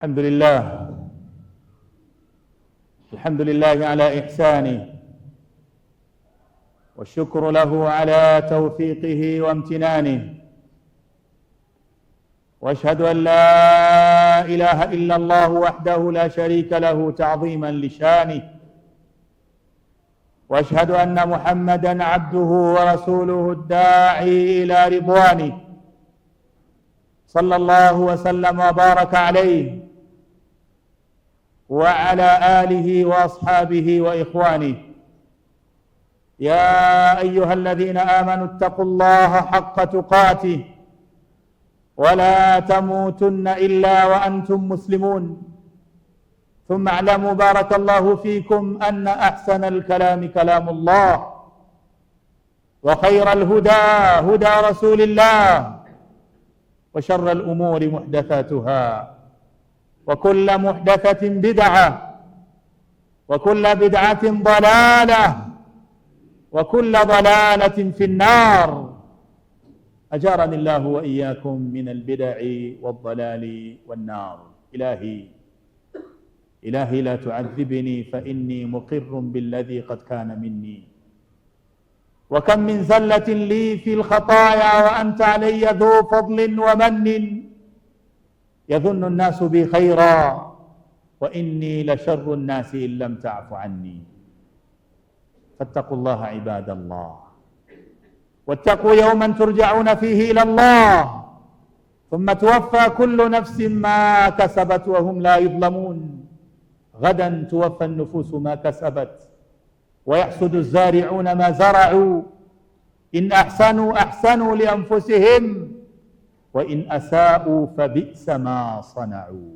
الحمد لله على إحسانه، والشكر له على توفيقه وامتنانه، وأشهد أن لا إله إلا الله وحده لا شريك له تعظيما لشانه، وأشهد أن محمدا عبده ورسوله الداعي إلى رضوانه، صلى الله وسلم وبارك عليه وعلى آله وأصحابه وإخوانه. يا أيها الذين آمنوا اتقوا الله حق تقاته ولا تموتن إلا وأنتم مسلمون. ثم اعلموا بارك الله فيكم أن أحسن الكلام كلام الله، وخير الهدى هدى رسول الله، وشر الأمور محدثاتها، وكل محدثة بدعة، وكل بدعة ضلالة، وكل ضلالة في النار. أجارني الله وإياكم من البدع والضلال والنار. إلهي لا تعذبني فإني مقر بالذي قد كان مني، وكم من زلة لي في الخطايا وأنت علي ذو فضل ومن، يظن الناس بي خيرا وإني لشر الناس إن لم تعف عني. فاتقوا الله عباد الله، واتقوا يوما ترجعون فيه إلى الله، ثم توفى كل نفس ما كسبت وهم لا يظلمون. غدا توفى النفوس ما كسبت، ويحصد الزارعون ما زرعوا. إن أحسنوا أحسنوا لأنفسهم، وإن أساءوا فبئس ما صنعوا.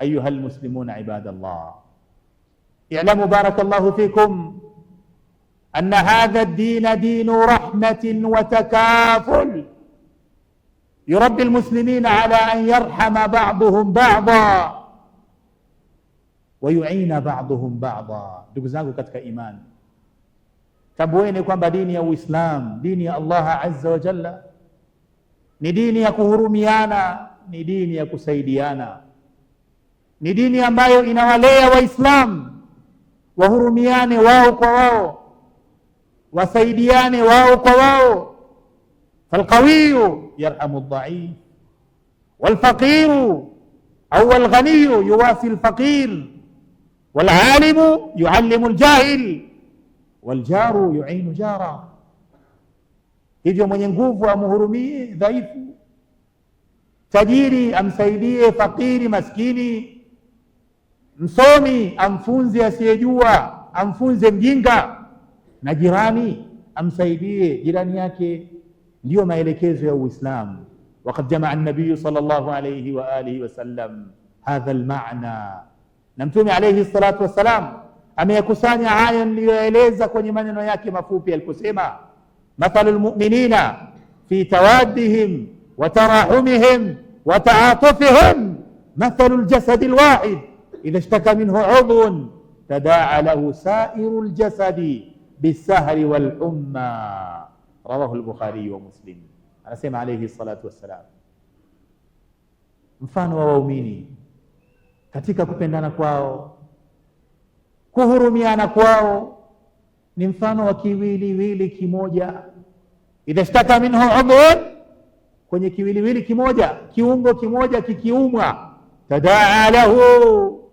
أيها المسلمون عباد الله، اعلموا بارك الله فيكم أن هذا الدين دين رحمة وتكافل، يربي المسلمين على أن يرحم بعضهم بعضا ويعين بعضهم بعضا. Ndugu zangu katika imani, tambueni kwamba dini ya Uislamu, dini ya Allah azza wa jalla, ni dini ya kuhurumiana, ni dini ya kusaidiana, ni dini ambayo inawalea Waislamu wahurumiane wao kwa wao, wasaidiane wao kwa wao. Falqawiyu yarhamu aldhaif, walfaqiru au walghaniyu yuwasi alfaqir, walalimu yuallimu aljahil, waljaru yuinu jara. Hivyo mwenye nguvu amhurumie dhaifu, tajiri amsaidie fakiri maskini, msomi amfunze asiyejua, amfunze mjinga, na jirani amsaidie jirani yake. Ndiyo maelekezo ya Uislamu. Waqad jamaa an-nabiy sallallahu alayhi wa alihi wasallam hadha al-ma'na, na Mtume alayhi salatu wassalam ameyakusanya haya niliyoeleza kwenye maneno yake mafupi aliposema: mathalul mu'minina fi tawaddihim wa tarahumihim wa ta'atufihim mathalul jasadil wahid idha ishtaka minhu 'udhun tadaa lahu sairul jasadi bisahri wal humma. Rawahu al-Bukhari wa Muslim. Anasema alayhi salatu wassalam, mfano wa waumini katika kupendana kwao, kuhurumiana kwao, ni mfano wa kiwiliwili kimoja. Idha ishtaka minhu udhun, kwenye kiwiliwili kimoja, kiungo kimoja kikiumwa, tadaa lahu,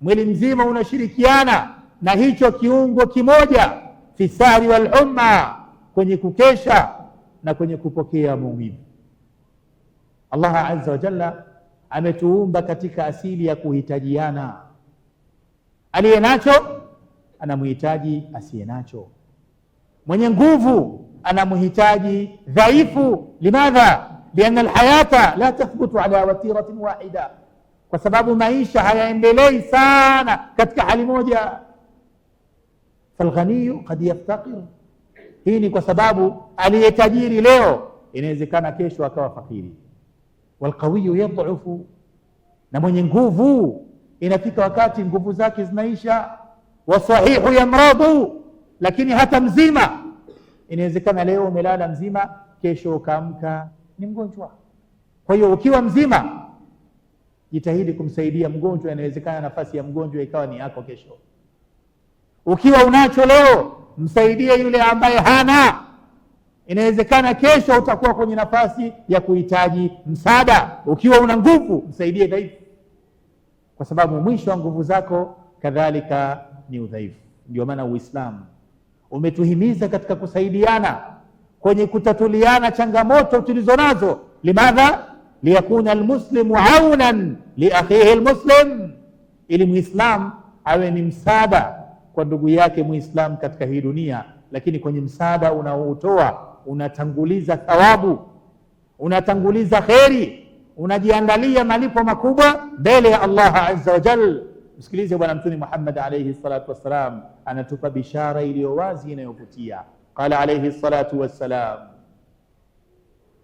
mwili mzima unashirikiana na hicho kiungo kimoja, fi sahri wal humma, kwenye kukesha na kwenye kupokea maumivu. Allah azza wa jalla ametuumba katika asili ya kuhitajiana. Aliye nacho anamhitaji asiye nacho, mwenye nguvu anamhitaji dhaifu. Limadha? Lianna alhayata la tathbutu ala watiratin wahida, kwa sababu maisha hayaendelei sana katika hali moja. Falghaniyu qad yaftaqir, hii ni kwa sababu aliyetajiri leo inawezekana kesho akawa fakiri. Walqawiyu yadhufu, na mwenye nguvu inafika wakati nguvu zake zinaisha. Wasahihu yamradu, lakini hata mzima inawezekana leo umelala mzima, kesho ukaamka ni mgonjwa. Kwa hiyo ukiwa mzima Jitahidi kumsaidia mgonjwa, inawezekana nafasi ya mgonjwa ikawa ni yako kesho. Ukiwa unacho leo, msaidie yule ambaye hana. Inawezekana kesho utakuwa kwenye nafasi ya kuhitaji msaada. Ukiwa una nguvu, msaidie dhaifu, kwa sababu mwisho wa nguvu zako kadhalika ni udhaifu. Ndio maana Uislamu umetuhimiza katika kusaidiana kwenye kutatuliana changamoto tulizo nazo. Limadha? Liyakuna almuslimu aunan liakhihi almuslim, ili muislam awe ni msaada kwa ndugu yake muislam katika hii dunia. Lakini kwenye msaada unaoutoa unatanguliza thawabu, unatanguliza kheri, unajiandalia malipo makubwa mbele ya Allah azza wa jalla. Msikilize Bwana Mtume Muhammad alayhi salatu wassalam, anatupa bishara iliyo wazi inayovutia. Qala alayhi salatu wassalam,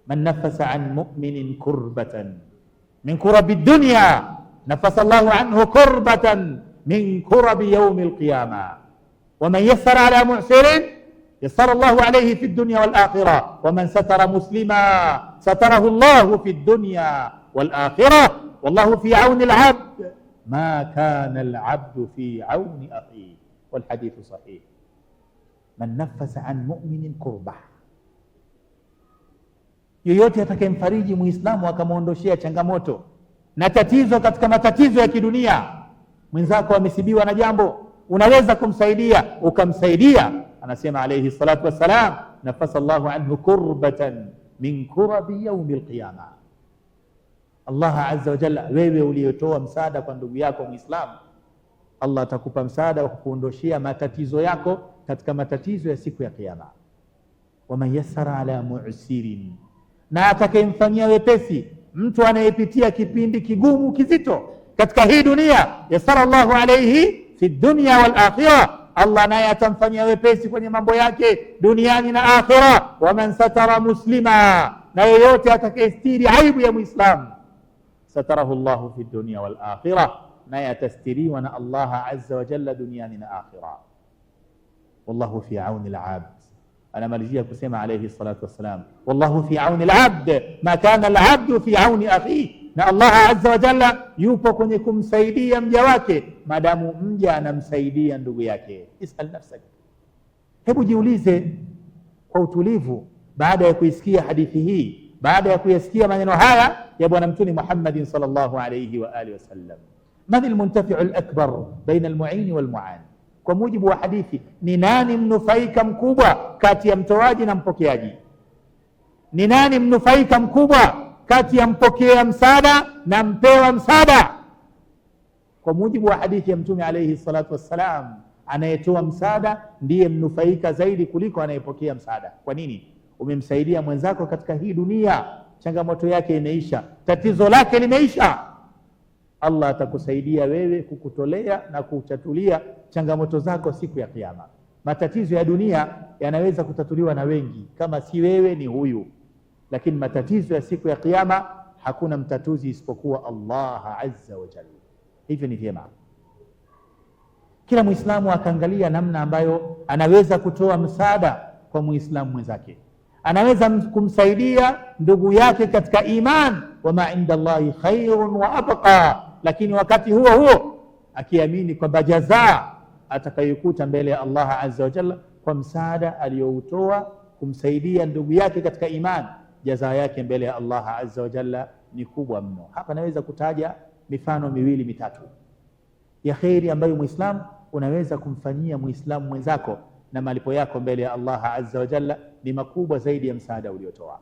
man nafasa an mu'minin kurbatan min kurabi dunya nafasa Allahu anhu kurbatan min kurabi yaumi alqiyama wa man yassara ala mu'sirin yassara Allahu alayhi fi dunya wal akhirah wa man satara muslima satarahu Allahu fi dunya wal akhirah wallahu fi auni al-'abd ma kana al-'abdu fi auni akhihi wal hadithu sahih. Man nafasa an mu'minin kurba, yoyote atakayemfariji muislamu akamwondoshea changamoto na tatizo katika matatizo ya kidunia. Mwenzako amesibiwa na jambo, unaweza kumsaidia, ukamsaidia. Anasema alayhi salatu wassalam, nafasa Allahu anhu kurbatan min kurabi yaumi alqiyama. Allah azza wa jalla, wewe uliyotoa msaada kwa ndugu yako muislamu, Allah atakupa msaada wa kuondoshea matatizo yako katika matatizo ya siku ya kiyama. Waman yassara ala mu'sirin, na atakayemfanyia wepesi mtu anayepitia kipindi kigumu kizito katika hii dunia, yassara Allahu alayhi fi dunya wal akhirah, Allah naye atamfanyia wepesi kwenye mambo yake duniani na akhira. Waman satara muslima, na yoyote atakayestiri aibu ya muislamu, satarahu Allahu fi dunya wal akhirah, naye atastiriwa na Allah azza wa jalla duniani na akhira. Wallahu fi auni al-abd. Anamalizia kusema alayhi salatu wassalam, wallahu fi auni al-abd ma kana al-abdu fi auni akhihi, na Allah azza wa jalla yupo kwenye kumsaidia mja wake maadamu mja anamsaidia ndugu yake. Isal nafsak, hebu jiulize kwa utulivu, baada ya kuisikia hadithi hii, baada ya kuyasikia maneno haya ya Bwana Mtume Muhammadin sallallahu alayhi wa alihi wasallam, man almuntafi'u alakbar baina almu'in walmu'an? Kwa mujibu wa hadithi, ni nani mnufaika mkubwa kati ya mtoaji na mpokeaji? Ni nani mnufaika mkubwa kati ya mpokea msaada na mpewa msaada? Kwa mujibu wa hadithi ya Mtume alayhi salatu wassalam, anayetoa msaada ndiye mnufaika zaidi kuliko anayepokea msaada. Kwa nini? Umemsaidia mwenzako katika hii dunia, changamoto yake imeisha, tatizo lake limeisha. Allah atakusaidia wewe kukutolea na kutatulia changamoto zako siku ya kiyama. Matatizo ya dunia yanaweza kutatuliwa na wengi, kama si wewe ni huyu, lakini matatizo ya siku ya kiyama hakuna mtatuzi isipokuwa Allah azza wa jalla. Hivyo ni vyema kila muislamu akaangalia namna ambayo anaweza kutoa msaada kwa muislamu mwenzake, anaweza kumsaidia ndugu yake katika iman, wama inda Allahi khairun wa abqa, lakini wakati huo huo akiamini kwamba jazaa atakayokuta mbele ya Allah azza wa jalla kwa msaada aliyoutoa kumsaidia ndugu yake katika iman, jazaa yake mbele ya Allah azza wa jalla ni kubwa mno. Hapa naweza kutaja mifano miwili mitatu ya khairi ambayo muislamu unaweza kumfanyia muislamu mwenzako, na malipo yako mbele ya Allah azza wa jalla ni makubwa zaidi ya msaada uliotoa.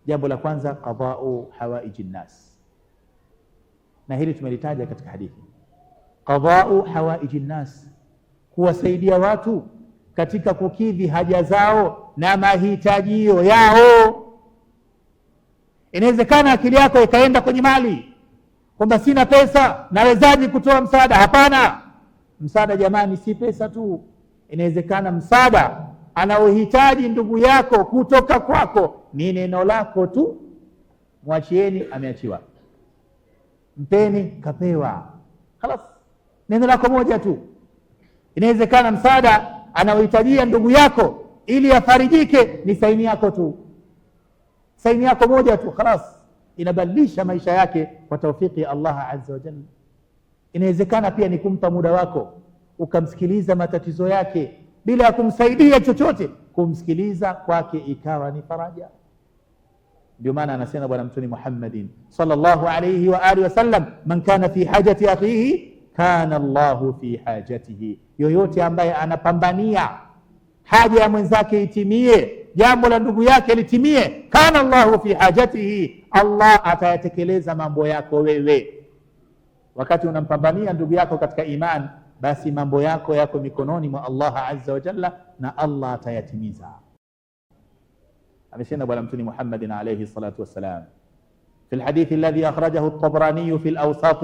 Jambo la kwanza, qada'u hawaiji nnas, na hili tumelitaja katika hadithi. Qada'u hawaiji nnas, kuwasaidia watu katika kukidhi haja zao na mahitajio yao. Inawezekana akili yako ikaenda kwenye mali, kwamba sina pesa, nawezaje kutoa msaada? Hapana, msaada jamani si pesa tu. Inawezekana msaada anaohitaji ndugu yako kutoka kwako ni neno lako tu. Mwachieni, ameachiwa. Mpeni, kapewa. Halas, neno lako moja tu. Inawezekana msaada anaohitajia ndugu yako ili afarijike ni saini yako tu, saini yako moja tu. Halas, inabadilisha maisha yake kwa taufiki ya Allah azza wa jalla. Inawezekana pia ni kumpa muda wako ukamsikiliza matatizo yake bila ya kumsaidia chochote, kumsikiliza kwake ikawa ni faraja. Ndio maana anasema bwana Mtume Muhammadin sallallahu alayhi wa alihi wasallam, man kana fi hajati akhihi kana Allahu fi hajatihi. Yoyote ambaye anapambania haja ya mwenzake itimie, jambo la ndugu yake litimie, kana Allahu fi hajatihi, Allah atayatekeleza mambo yako wewe. Wakati unampambania ndugu yako katika iman, basi mambo yako yako mikononi mwa Allah azza wa jalla, na Allah atayatimiza. amesema bwana Mtume Muhammadin alayhi salatu wassalam fi alhadith alladhi akhrajahu at-Tabrani fi al-Awsat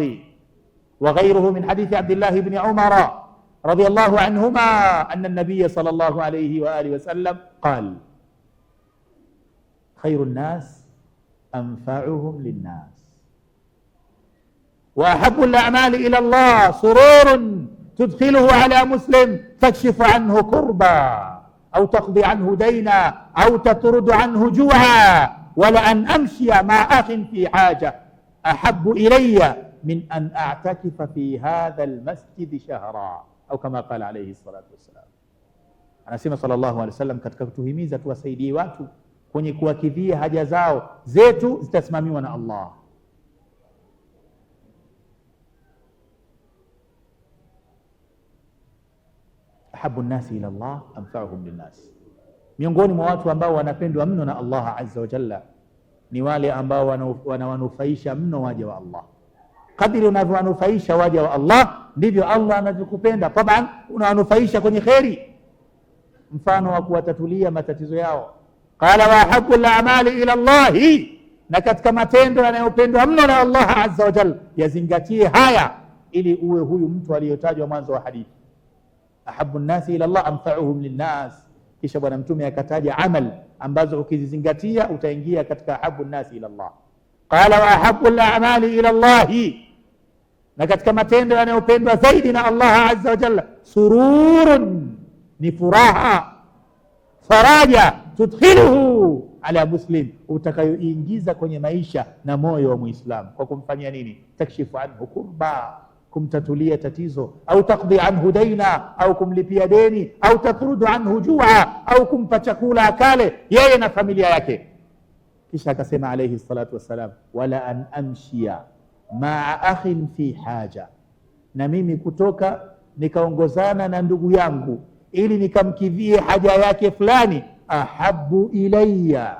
wa ghayruhu min hadith Abdullah ibn Umar radiyallahu anhuma anna an-nabiy sallallahu alayhi wa alihi wasallam qala khayru an-nas anfa'uhum lin-nas wa ahabbu al-a'mali ila Allah sururun tudkhiluhu ala muslim takshifu anhu kurba أو تقضي عنه دينا أو تطرد عنه جوعا ولأن أمشي مع أخ في حاجة أحب إلي من أن أعتكف في هذا المسجد شهرا أو كما قال عليه الصلاة والسلام. Anasema sallallahu alaihi wasallam, katika kutuhimiza tuwasaidie watu kwenye kuwakidhia haja zao zetu zitasimamiwa na Allah. Ahabu nnasi ila Allah anfa'uhum linnas, miongoni mwa watu ambao wanapendwa mno na Allah azza wa jalla ni wale ambao wanawanufaisha mno waja wa Allah. Kadiri unavyowanufaisha waja wa Allah ndivyo Allah anavyokupenda. Taban unawanufaisha kwenye kheri, mfano wa kuwatatulia matatizo yao. Qala wa ahabbu al-a'mali ila Allah, na katika matendo yanayopendwa mno na Allah azza wa jalla yazingatie haya ili uwe huyu mtu aliyotajwa mwanzo wa hadithi. Ahabbu nnasi ila Allah anfa'uhum linnas, kisha bwana mtume akataja amal ambazo ukizizingatia utaingia katika ahabbu nnasi ila Allah. Qala wa ahabbu al-a'mali ila Allah, na katika matendo yanayopendwa zaidi na Allah azza wa jalla sururun, ni furaha, faraja, tudkhiluhu ala muslim, utakayoingiza kwenye maisha na moyo wa Muislamu kwa kumfanyia nini? Takshifu anhu kurba, kumtatulia tatizo, au taqdi anhu daina, au kumlipia deni, au tatrudu anhu jua, au kumpa chakula akale yeye na familia yake. Kisha akasema alayhi salatu wassalam, wala an amshia maa akhin fi haja, na mimi kutoka nikaongozana na ndugu yangu ili nikamkidhie haja yake fulani, ahabbu ilayya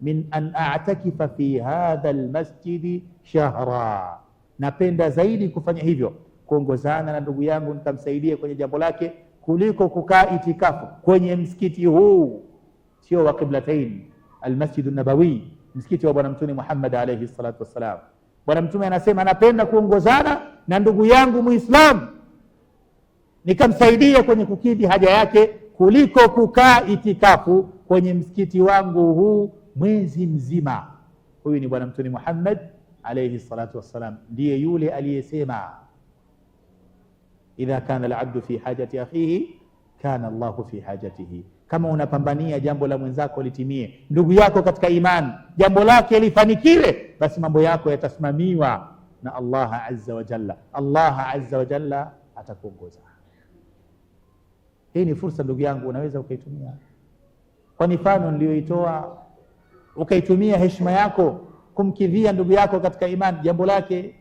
min an a'takifa fi hadha almasjidi shahra, napenda zaidi kufanya hivyo, kuongozana na ndugu yangu nikamsaidie kwenye jambo lake, kuliko kukaa itikafu kwenye msikiti huu, sio wa Qiblatain, almasjid an-nabawi, msikiti wa bwana mtume Muhammad alayhi salatu wassalam. Bwana mtume anasema napenda kuongozana na ndugu yangu Muislamu nikamsaidia kwenye kukidhi haja yake, kuliko kukaa itikafu kwenye msikiti wangu huu mwezi mzima. Huyu ni bwana mtume Muhammad alayhi salatu wassalam, ndiye yule aliyesema idha kana al-abdu fi hajati akhihi kana Allahu fi hajatihi. Kama unapambania jambo la mwenzako litimie, ndugu yako katika imani, jambo lake lifanikiwe, basi mambo yako yatasimamiwa na Allah azza wa jalla. Allah azza wa jalla atakuongoza. Hii ni fursa ndugu yangu, unaweza ukaitumia kwa mifano niliyoitoa, ukaitumia heshima yako kumkidhia ndugu yako katika imani jambo lake,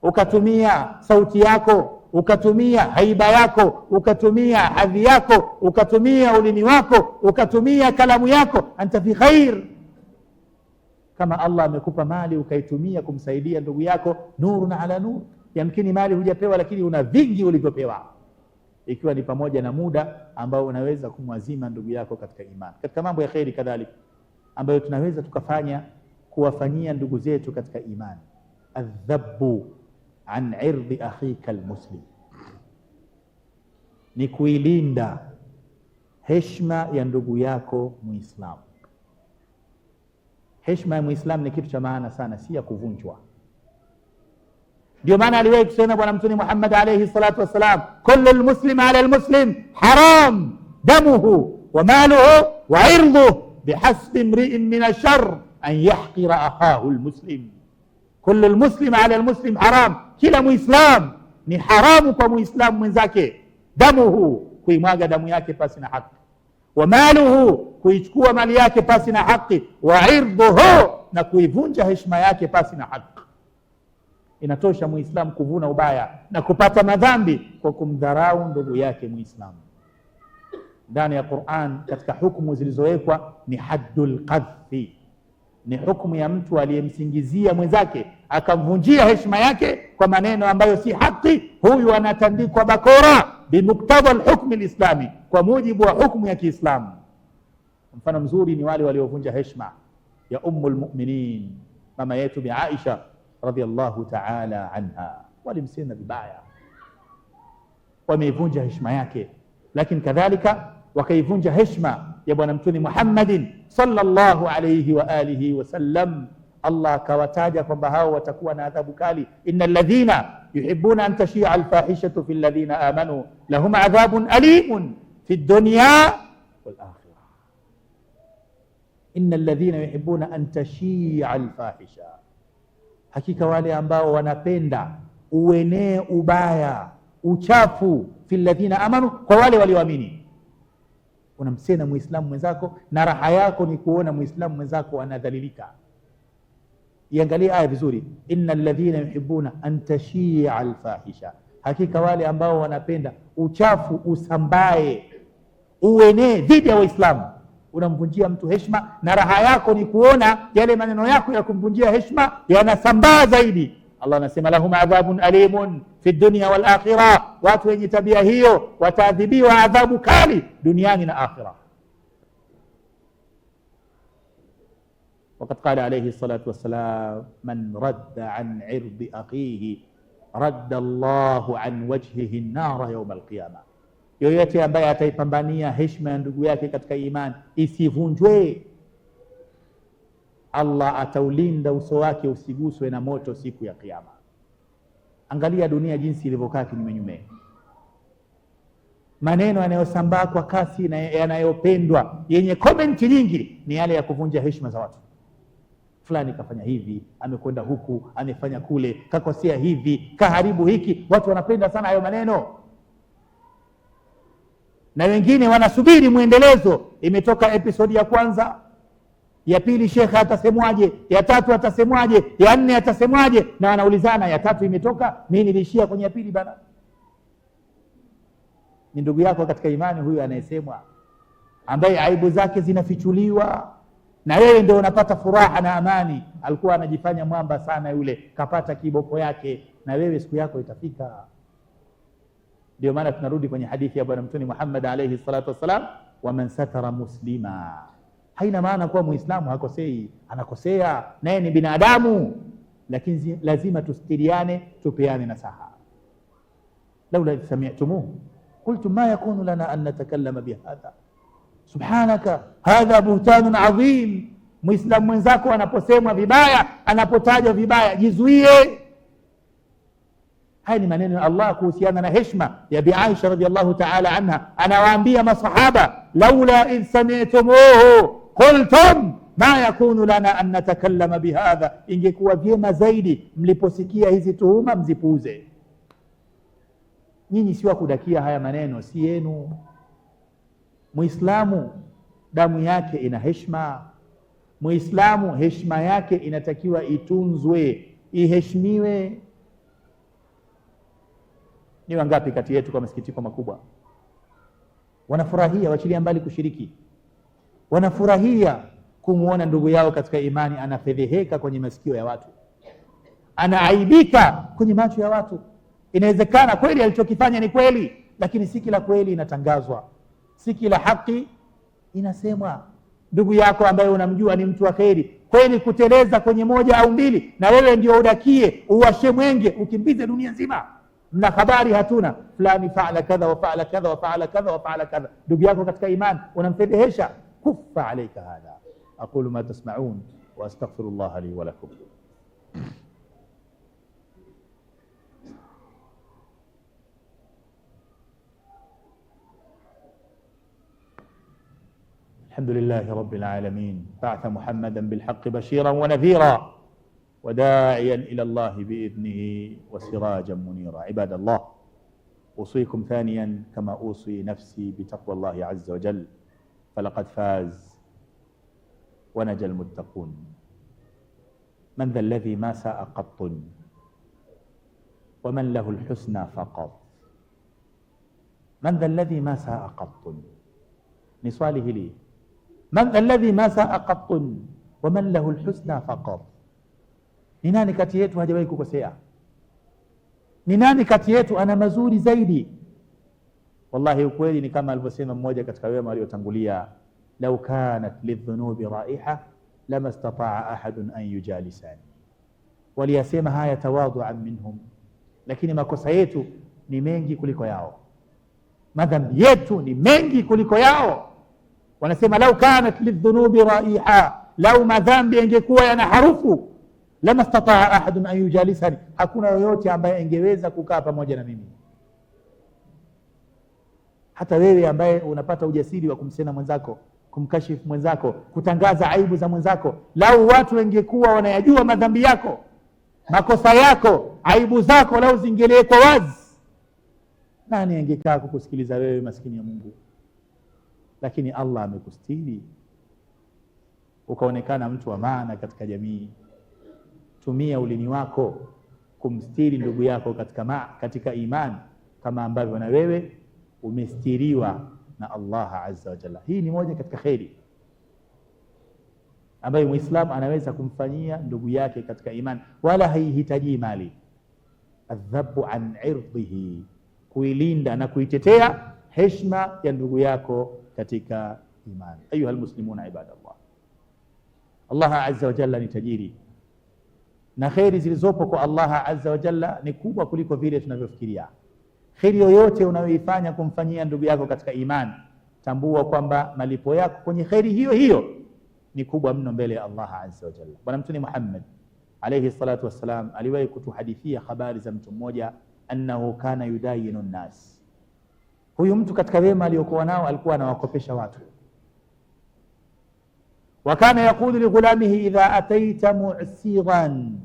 ukatumia sauti yako, ukatumia haiba yako, ukatumia hadhi yako, ukatumia ulimi wako, ukatumia kalamu yako, anta fi khair. Kama Allah amekupa mali ukaitumia kumsaidia ndugu yako, nurun ala nur. Yamkini mali hujapewa lakini una vingi ulivyopewa, ikiwa ni pamoja na muda ambao unaweza kumwazima ndugu yako katika imani. Katika mambo ya khairi kadhalika ambayo tunaweza tukafanya kuwafanyia ndugu zetu katika imani, adhabu an irdi akhika almuslim, ni kuilinda heshima ya ndugu yako Muislamu. Heshima ya Muislamu ni kitu cha maana sana, si ya kuvunjwa. Ndio maana aliwahi kusema bwana mtume Muhammad alayhi salatu wassalam, kullu almuslim ala almuslim haram damuhu wa maluhu wa irduhu bihasbi imri'in min ash-sharr an yahqira akhahu almuslim. Kullu almuslim ala almuslim haram, kila muislam ni haramu kwa muislamu mwenzake damuhu, kuimwaga damu yake pasi na haki, wa maluhu, kuichukua mali yake pasi na haki, wa irduhu, na kuivunja heshima yake pasi na haki. Inatosha muislamu kuvuna ubaya na kupata madhambi kwa kumdharau ndugu yake muislamu. Ndani ya Qur'an katika hukumu zilizowekwa ni haddul qadhfi, ni hukumu ya mtu aliyemsingizia mwenzake akamvunjia heshima yake kwa maneno ambayo si haki. Huyu anatandikwa bakora bimuktadha alhukm alislami, kwa mujibu wa hukumu ya Kiislamu. Mfano mzuri ni wale waliovunja heshima ya ummul mu'minin, mama yetu Bi Aisha radhiyallahu ta'ala anha. Walimsema vibaya, wameivunja heshima yake, lakini kadhalika wakaivunja heshima ya bwana mtume Muhammadin sallallahu alayhi wa alihi wasallam. Allah akawataja kwamba hao watakuwa na adhabu kali. Innal ladhina yuhibbuna an tashia alfahishatu fil ladhina amanu lahum adhabun alimun fid dunya wal akhirah. Innal ladhina yuhibbuna an tashia alfahisha, hakika wale ambao wanapenda uenee ubaya, uchafu, fil ladhina amanu, kwa wale walioamini. Unamsema muislamu mwenzako na raha yako ni kuona muislamu mwenzako anadhalilika. Iangalie aya vizuri, innal ladhina yuhibbuna an tashia alfahisha, hakika wale ambao wanapenda uchafu usambae, uenee dhidi ya Waislamu. Unamvunjia mtu heshima na raha yako ni kuona yale maneno yako ya kumvunjia heshima yanasambaa zaidi. Allah anasema lahum adhabun alimun fi dunya wal akhirah, watu wenye tabia hiyo wataadhibiwa adhabu kali duniani na akhirah. Waqad qala alayhi salatu wassalam, man radda an irdi akhihi radda Allahu an wajhihi an-nar yawm al-qiyamah. Yoyote ambaye ataipambania heshima ya ndugu yake katika imani isivunjwe, Allah ataulinda uso wake usiguswe na moto siku ya Kiyama. Angalia dunia jinsi ilivyokaa kinyume. Maneno yanayosambaa kwa kasi na yanayopendwa yenye komenti nyingi ni yale ya kuvunja heshima za watu. Fulani kafanya hivi, amekwenda huku, amefanya kule, kakosea hivi, kaharibu hiki. Watu wanapenda sana hayo maneno, na wengine wanasubiri muendelezo. Imetoka episodi ya kwanza, ya pili shekhe atasemwaje, ya tatu atasemwaje, ya nne atasemwaje, na wanaulizana ya tatu imetoka, mimi nilishia kwenye ya pili bana. Ni ndugu yako katika imani huyu anayesemwa, ambaye aibu zake zinafichuliwa, na wewe ndio unapata furaha na amani. Alikuwa anajifanya mwamba sana yule, kapata kiboko yake, na wewe siku yako itafika. Ndio maana tunarudi kwenye hadithi ya bwana mtume Muhammad alayhi salatu wasalam, wa man satara muslima. Haina maana kuwa muislamu hakosei, anakosea, naye ni binadamu, lakini lazima tustiriane, tupeane nasaha. laula sami'tumuhu qultum ma yakunu lana an natakallama bihadha subhanaka hadha buhtanun adhim. Muislamu mwenzako anaposemwa vibaya, anapotajwa vibaya, jizuie. Haya ni maneno ya Allah kuhusiana na heshima ya Bi Aisha radhiallahu ta'ala anha. Anawaambia masahaba, laula idh sami'tumuhu qultum ma yakunu lana an natakallama bihadha, ingekuwa vyema zaidi mliposikia hizi tuhuma mzipuuze. Nyinyi si wa kudakia haya maneno, si yenu. Muislamu damu yake ina heshima. Muislamu heshima yake inatakiwa itunzwe, iheshimiwe. Ni wangapi kati yetu kwa masikitiko makubwa wanafurahia, wachilia mbali kushiriki, wanafurahia kumuona ndugu yao katika imani anafedheheka kwenye masikio ya watu, anaaibika kwenye macho ya watu. Inawezekana kweli alichokifanya ni kweli, lakini si kila kweli inatangazwa, si kila haki inasemwa. Ndugu yako ambaye unamjua ni mtu wa kheri, kweli kuteleza kwenye moja au mbili, na wewe ndio udakie, uwashe mwenge, ukimbize dunia nzima. Mna habari hatuna, fulani faala kadha wa faala kadha wa faala kadha wa faala kadha. Ndugu yako katika imani unamfedhehesha. Kuffa alayka hadha. Aqulu ma tasma'un wa astaghfirullah li wa lakum. الحمد لله رب العالمين، بعث محمدا بالحق بشيرا ونذيرا وداعيا إلى الله بإذنه وسراجا منيرا. عباد الله، أوصيكم ثانيا كما أوصي نفسي بتقوى الله عز وجل، فلقد فاز ونجى المتقون. من ذا الذي ما ساء قط ومن له الحسنى فقط؟ من ذا الذي ما ساء قط؟ ni swali hili. Man alladhi ma saa qattun wa man lahu alhusna faqat? Ni nani kati yetu hajawahi kukosea? Ni nani kati yetu ana mazuri zaidi? Wallahi ukweli ni kama alivyosema mmoja katika wema waliotangulia, law kanat lidhunubi raiha lama istata'a ahadun an yujalisani. Waliyasema haya tawadhu'an minhum, lakini makosa yetu ni mengi kuliko yao, madhambi yetu ni mengi kuliko yao. Wanasema lau kanat lidhunubi raiha, lau madhambi yangekuwa yana harufu, lama istata'a ahadun an yujalisani, hakuna yoyote ambaye angeweza kukaa pamoja na mimi. Hata wewe ambaye unapata ujasiri wa kumsema mwenzako, kumkashifu mwenzako, kutangaza aibu za mwenzako, lau watu wangekuwa wanayajua madhambi yako, makosa yako, aibu zako, lau zingelewekwa wazi, nani angekaa kukusikiliza wewe maskini ya Mungu? Lakini Allah amekustiri ukaonekana mtu wa maana katika jamii. Tumia ulimi wako kumstiri ndugu yako katika imani, kama ambavyo na wewe umestiriwa na Allah azza wa jalla. Hii ni moja katika kheri ambayo Muislamu anaweza kumfanyia ndugu yake katika imani, wala haihitaji mali. Adhabu an irdhihi, kuilinda na kuitetea heshima ya ndugu yako katika imani. Ayuha almuslimuna ibadallah, Allah azza wa jalla ni tajiri, na kheri zilizopo kwa Allah azza wa jalla ni kubwa kuliko vile tunavyofikiria. Kheri yoyote unayoifanya kumfanyia ndugu yako katika imani, tambua kwamba malipo yako kwenye kheri hiyo hiyo ni kubwa mno mbele ya Allah azza wa jalla. Bwana Mtume Muhammad alayhi salatu wassalam aliwahi kutuhadithia habari za mtu mmoja, annahu kana yudayinu nnas. Huyu mtu katika wema aliyokuwa nao alikuwa anawakopesha watu. Wa kana yaqulu li ghulamihi idha ataita mu'siran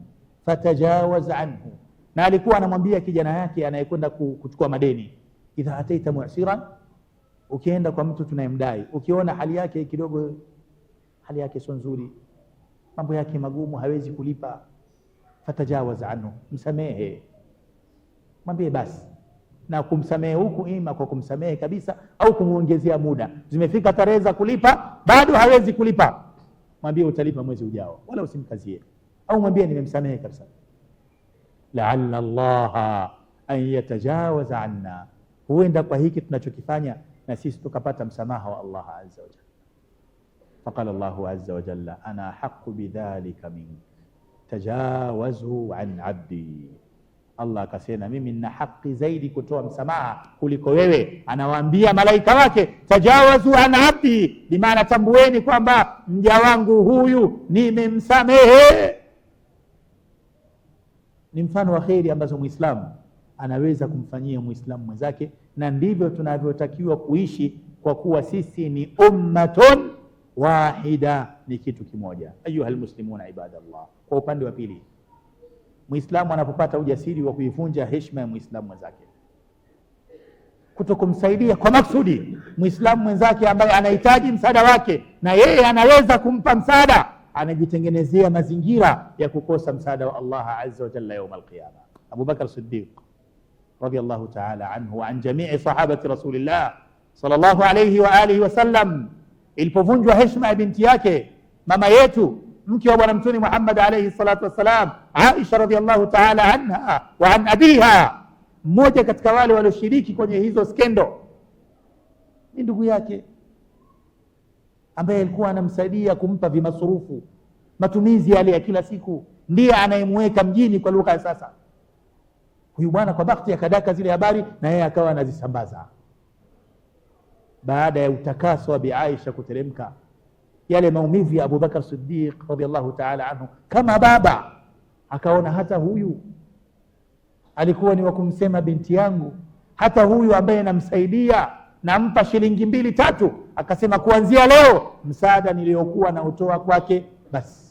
fatajawaz anhu, na alikuwa anamwambia kijana yake anayekwenda kuchukua madeni, idha ataita mu'siran, ukienda kwa mtu tunayemdai, ukiona hali yake kidogo, hali yake sio nzuri, mambo yake magumu, hawezi kulipa, fatajawaz anhu, msamehe, mwambie basi. Na kumsamehe huku ima kwa kumsamehe kabisa au kumuongezea muda. Zimefika tarehe za kulipa, bado hawezi kulipa, mwambie utalipa mwezi ujao, wala usimkazie, au mwambie nimemsamehe kabisa. La'alla Allah an yatajawaza anna, huenda kwa hiki tunachokifanya na sisi tukapata msamaha wa Allah azza wa jalla. Faqala Allahu azza wa jalla, ana haqqu bidhalika mink tajawazu an abdi. Allah akasema mimi nina haki zaidi kutoa msamaha kuliko wewe. Anawaambia malaika wake, tajawazu an abdi, bimaana tambueni kwamba mja wangu huyu nimemsamehe. Ni mfano wa kheri ambazo Muislamu anaweza kumfanyia Muislamu mwenzake, na ndivyo tunavyotakiwa kuishi, kwa kuwa sisi ni ummatun wahida, ni kitu kimoja. Ayuha almuslimuna ibadallah. Kwa upande wa pili, Muislamu anapopata ujasiri wa kuivunja heshima ya Muislamu mwenzake, kutokumsaidia kwa maksudi Muislamu mwenzake ambaye anahitaji msaada wake na yeye anaweza kumpa msaada, anajitengenezea mazingira ya kukosa msaada wa Allah azza wa jalla يوم القيامة. Abu Bakar Siddiq radiyallahu ta'ala anhu wa an jami'i sahabati Rasulillah sallallahu alayhi wa alihi wasallam, ilipovunjwa heshima ya binti yake, mama yetu, mke wa Bwana Mtume Muhammad alayhi salatu wassalam, Aisha radiyallahu ta'ala anha wa an abiha, mmoja katika wale walioshiriki kwenye hizo skendo, ni ndugu yake ambaye alikuwa anamsaidia kumpa vimasurufu, matumizi yale ya kila siku, ndiye anayemweka mjini kwa lugha ya sasa. Huyu bwana kwa bakti akadaka zile habari na yeye akawa anazisambaza. Baada ya utakaso wa Bi Aisha kuteremka, yale maumivu ya Abu Bakar Siddiq radiyallahu ta'ala anhu, kama baba akaona hata huyu alikuwa ni wa kumsema binti yangu, hata huyu ambaye namsaidia, nampa shilingi 2 3, akasema kuanzia leo msaada niliokuwa na utoa kwake basi.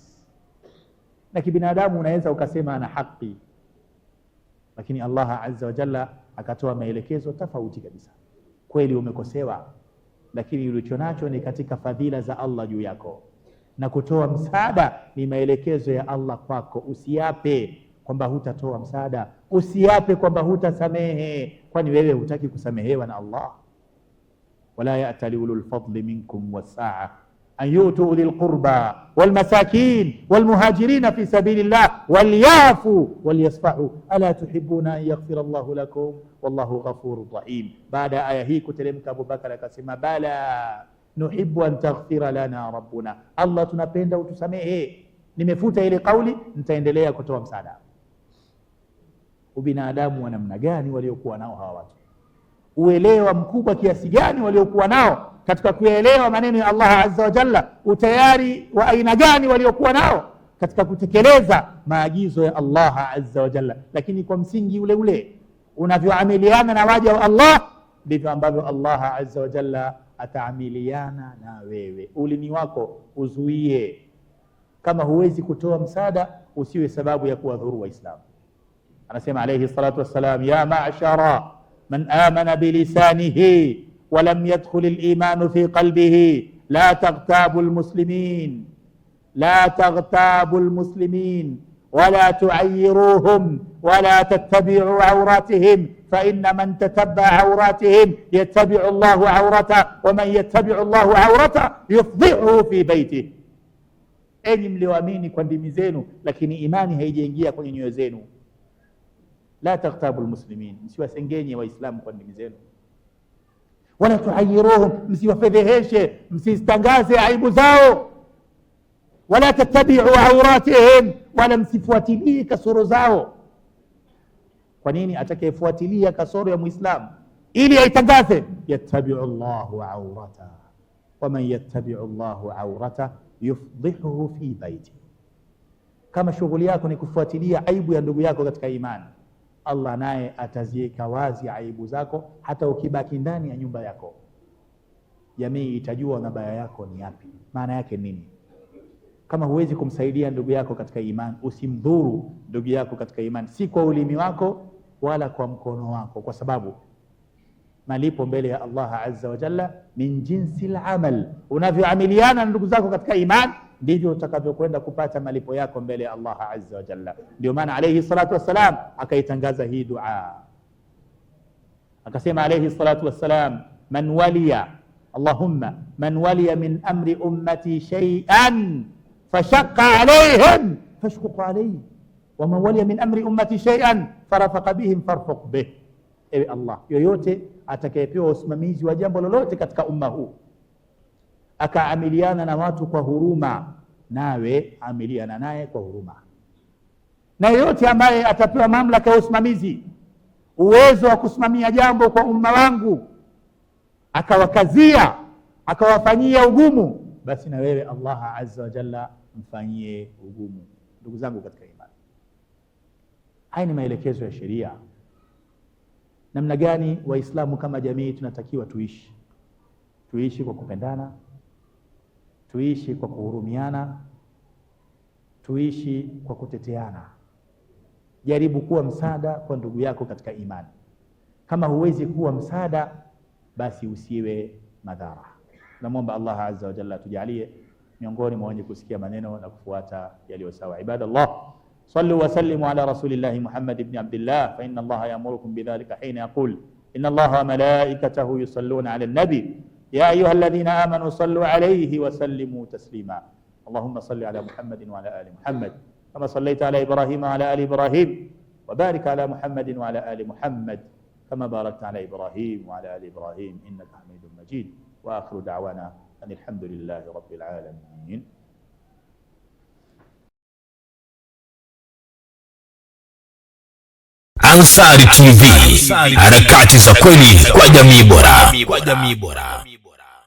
Na kibinadamu unaweza ukasema ana haki, lakini Allah azza wa jalla akatoa maelekezo tofauti kabisa. Kweli umekosewa, lakini ulichonacho ni katika fadhila za Allah juu yako, na kutoa msaada ni maelekezo ya Allah kwako. Usiape kwamba hutatoa msaada, usiape kwamba hutasamehe, kwani wewe hutaki kusamehewa na Allah. Wala ya'tali ulul fadli minkum was-sa'a an yu'tu ulil qurba wal masakin wal muhajirin fi sabilillah wal yafu wal yasfahu ala tuhibbuna an yaghfira Allahu lakum wallahu ghafurur rahim. Baada aya hii kuteremka, Abu Bakar akasema bala nuhibbu an taghfira lana rabbuna, Allah tunapenda utusamehe. Nimefuta ile kauli, nitaendelea kutoa msaada. Ubinadamu wa namna gani waliokuwa nao hawa watu, uelewa mkubwa kiasi gani waliokuwa nao katika kuelewa maneno ya Allah azza wa jalla, utayari wa aina gani waliokuwa nao katika kutekeleza maagizo ya Allah azza wa jalla. Lakini kwa msingi ule ule unavyoamiliana na waja wa Allah, ndivyo ambavyo Allah azza wa jalla ataamiliana na wewe. Ulimi wako uzuie. Kama huwezi kutoa msaada, usiwe sababu ya kuwadhuru Waislamu. Anasema alayhi salatu wassalam, ya ma'shara man amana bilisanihi wa lam yadkhul al-iman fi qalbihi la taghtabu al-muslimin la taghtabu al-muslimin wala tu'ayyiruhum wala tattabi'u awratihim fa inna man tatabba'a awratihim yattabi'u Allahu awrata wa man yattabi'u Allahu awrata yufdhi'uhu fi baytihi. Enyi mlioamini kwa ndimi zenu, lakini imani haijaingia kwenye nyoyo zenu, la taghtabu almuslimin, msiwasengenye waislamu kwa ndimi zenu, wala tuayiruhum, msiwafedheheshe, msitangaze aibu zao, wala tattabi'u awratihim, wala msifuatilie kasoro zao. Kwa nini? Atakayefuatilia kasoro ya muislamu ili aitangaze, yattabi'u Allahu awrata wa man yattabi'u Allahu awrata yufdhihuhu fi baiti. Kama shughuli yako ni kufuatilia aibu ya ndugu yako katika imani, Allah naye ataziweka wazi aibu zako, hata ukibaki ndani ya nyumba yako. Jamii itajua mabaya yako ni yapi, maana yake nini. Kama huwezi kumsaidia ndugu yako katika imani, usimdhuru ndugu yako katika imani, si kwa ulimi wako wala kwa mkono wako, kwa sababu malipo mbele ya Allah azza wa jalla min jinsi al-amal. Unavyoamiliana na ndugu zako katika imani, ndivyo utakavyokwenda kupata malipo yako mbele ya Allah azza wa jalla. Ndio maana alayhi salatu wassalam akaitangaza hii dua, akasema alayhi salatu wassalam, man waliya Allahumma man waliya min amri ummati shay'an fashaqqa alayhim fashquq alayhi wa man waliya min amri ummati shay'an farafaqa bihim farfuq bih. Ewe Allah, yoyote atakayepewa usimamizi wa jambo lolote katika umma huu akaamiliana na watu kwa huruma, nawe amiliana naye kwa huruma. Na yoyote ambaye atapewa mamlaka ya usimamizi, uwezo wa kusimamia jambo kwa umma wangu, akawakazia, akawafanyia ugumu, basi na wewe Allah azza wa jalla mfanyie ugumu. Ndugu zangu katika imani, haya ni maelekezo ya sheria. Namna gani Waislamu kama jamii tunatakiwa tuishi? Tuishi kwa kupendana, tuishi kwa kuhurumiana, tuishi kwa kuteteana. Jaribu kuwa msaada kwa ndugu yako katika imani. Kama huwezi kuwa msaada, basi usiwe madhara. Namuomba Allah azza wa jalla tujalie miongoni mwa wenye kusikia maneno na kufuata yaliyo sawa. Ibadallah, صلوا وسلموا على رسول الله محمد بن عبد الله، فإن الله يأمركم بذلك حين يقول إن الله وملائكته يصلون على النبي يا أيها الذين آمنوا صلوا عليه وسلموا تسليما. اللهم صل على محمد وعلى آل محمد كما صليت على إبراهيم وعلى آل إبراهيم، وبارك على محمد وعلى آل محمد كما باركت على إبراهيم وعلى آل إبراهيم إنك حميد مجيد. وآخر دعوانا أن الحمد لله رب العالمين. Ansari TV, harakati za kweli kwa jamii bora.